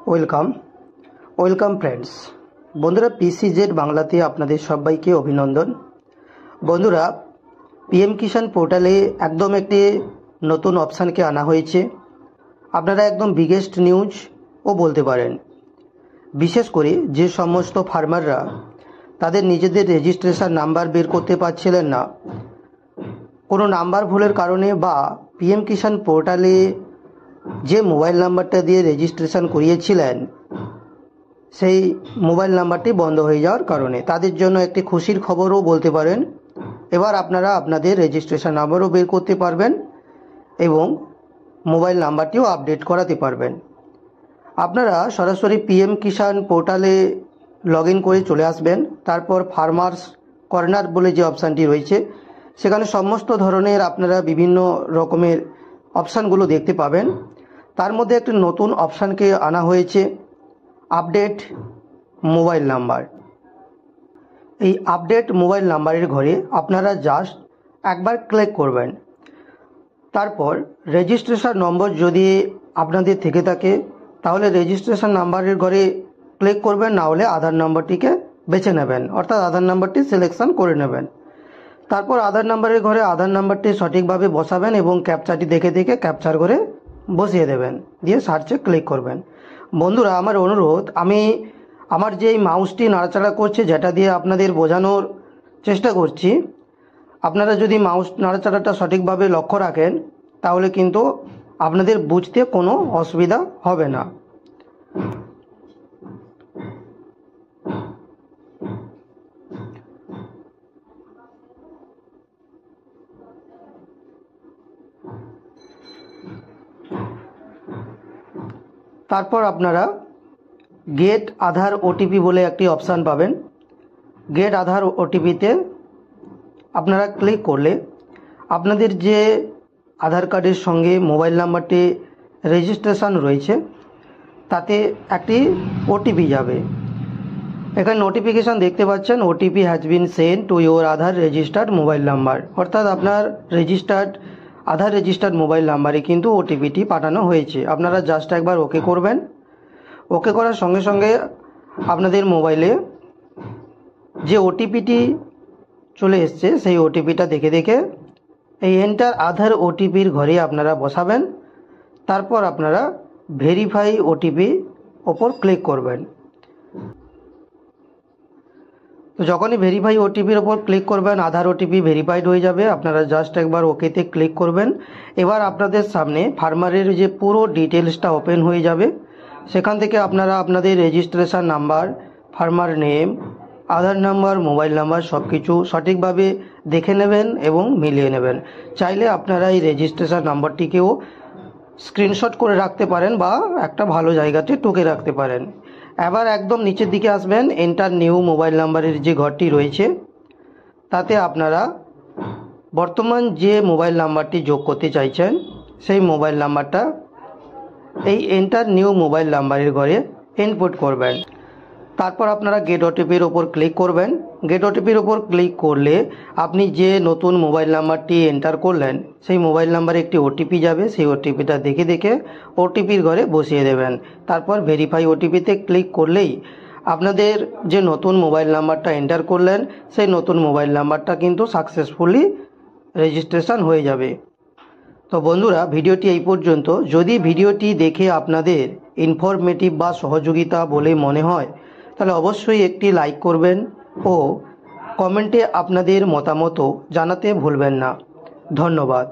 Welcome welcome friends. বন্ধুরা, পিসিজেড বাংলাতে আপনাদের সবাইকে অভিনন্দন। বন্ধুরা, পিএম কিষাণ পোর্টালে একদম একটি নতুন অপশানকে আনা হয়েছে। আপনারা একদম বিগেস্ট নিউজও বলতে পারেন। বিশেষ করে যে সমস্ত ফার্মাররা তাদের নিজেদের রেজিস্ট্রেশন নাম্বার বের করতে পারছিলেন না, কোনো নাম্বার ভুলের কারণে, বা পিএম কিষাণ পোর্টালে যে মোবাইল নাম্বারটা দিয়ে রেজিস্ট্রেশন করিয়েছিলেন সেই মোবাইল নাম্বারটি বন্ধ হয়ে যাওয়ার কারণে তাদের জন্য একটি খুশির খবরও বলতে পারেন। এবার আপনারা আপনাদের রেজিস্ট্রেশন নাম্বারও বের করতে পারবেন এবং মোবাইল নাম্বারটিও আপডেট করাতে পারবেন। আপনারা সরাসরি পিএম কিষাণ পোর্টালে লগ ইন করে চলে আসবেন। তারপর ফার্মার্স কর্নার বলে যে অপশানটি রয়েছে সেখানে সমস্ত ধরনের আপনারা বিভিন্ন রকমের অপশানগুলো দেখতে পাবেন। তার মধ্যে একটি নতুন অপশানকে আনা হয়েছে, আপডেট মোবাইল নাম্বার। এই আপডেট মোবাইল নাম্বারের ঘরে আপনারা জাস্ট একবার ক্লিক করবেন। তারপর রেজিস্ট্রেশন নম্বর যদি আপনাদের থেকে থাকে তাহলে রেজিস্ট্রেশন নাম্বারের ঘরে ক্লিক করবেন, না হলে আধার নম্বরটিকে বেছে নেবেন, অর্থাৎ আধার নাম্বারটি সিলেকশন করে নেবেন। তারপর আধার নাম্বারের ঘরে আধার নাম্বারটি সঠিকভাবে বসাবেন এবং ক্যাপচাটি দেখে দেখে ক্যাপচার করে বসিয়ে দেবেন, দিয়ে সার্চে ক্লিক করবেন। বন্ধুরা, আমার অনুরোধ, আমি আমার যে মাউসটি নাড়াচাড়া করছে যেটা দিয়ে আপনাদের বোঝানোর চেষ্টা করছি, আপনারা যদি মাউস নাড়াচাড়াটা সঠিকভাবে লক্ষ্য রাখেন তাহলে কিন্তু আপনাদের বুঝতে কোনো অসুবিধা হবে না। তারপর আপনারা গেট আধার ওটিপি বলে একটি অপশান পাবেন। গেট আধার ওটিপিতে আপনারা ক্লিক করলে আপনাদের যে আধার কার্ডের সঙ্গে মোবাইল নাম্বারটি রেজিস্ট্রেশন রয়েছে তাতে একটি ওটিপি যাবে। এখানে নোটিফিকেশান দেখতে পাচ্ছেন, OTP has been send to your Aadhaar registered mobile number, অর্থাৎ আপনার আধার রেজিস্টার্ড মোবাইল নাম্বারে কিন্তু ওটিপিটি পাঠানো হয়েছে। আপনারা জাস্ট একবার ওকে করবেন। ওকে করার সঙ্গে সঙ্গে আপনাদের মোবাইলে যে ওটিপিটি চলে এসছে সেই ওটিপিটা দেখে দেখে এই এন্টার আধার ওটিপির ঘরে আপনারা বসাবেন। তারপর আপনারা ভেরিফাই ওটিপি ওপর ক্লিক করবেন। তো যখনই ভেরিফাই ওটিপির ওপর ক্লিক করবেন আধার ওটিপি ভেরিফাইড হয়ে যাবে। আপনারা জাস্ট একবার ওকেতে ক্লিক করবেন। এবার আপনাদের সামনে ফার্মারের যে পুরো ডিটেলসটা ওপেন হয়ে যাবে। সেখান থেকে আপনারা আপনাদের রেজিস্ট্রেশন নাম্বার, ফার্মার নেম, আধার নাম্বার, মোবাইল নাম্বার সব কিছু সঠিকভাবে দেখে নেবেন এবং মিলিয়ে নেবেন। চাইলে আপনারা এই রেজিস্ট্রেশন নাম্বারটিকেও স্ক্রিনশট করে রাখতে পারেন বা একটা ভালো জায়গাতে টুকে রাখতে পারেন। এবার একদম নিচের দিকে আসবেন, এন্টার নিউ মোবাইল নাম্বারের যে ঘরটি রয়েছে তাতে আপনারা বর্তমান যে মোবাইল নাম্বারটি যোগ করতে চাইছেন সেই মোবাইল নাম্বারটা এই এন্টার নিউ মোবাইল নাম্বারের ঘরে ইনপুট করবেন। তারপর আপনারা গেট ওটিপির ওপর ক্লিক করবেন। গেট ওটিপির ওপর ক্লিক করলে আপনি যে নতুন মোবাইল নাম্বারটি এন্টার করলেন সেই মোবাইল নাম্বারে একটি ওটিপি যাবে। সেই ওটিপিটা দেখে দেখে ওটিপির ঘরে বসিয়ে দেবেন। তারপর ভেরিফাই ওটিপিতে ক্লিক করলেই আপনাদের যে নতুন মোবাইল নাম্বারটা এন্টার করলেন সেই নতুন মোবাইল নাম্বারটা কিন্তু সাকসেসফুলি রেজিস্ট্রেশন হয়ে যাবে। তো বন্ধুরা, ভিডিওটি এই পর্যন্ত। যদি ভিডিওটি দেখে আপনাদের ইনফরমেটিভ বা সহযোগিতা বলে মনে হয় তাহলে অবশ্যই একটি লাইক করবেন ও কমেন্টে আপনাদের মতামতও জানাতে ভুলবেন না। ধন্যবাদ।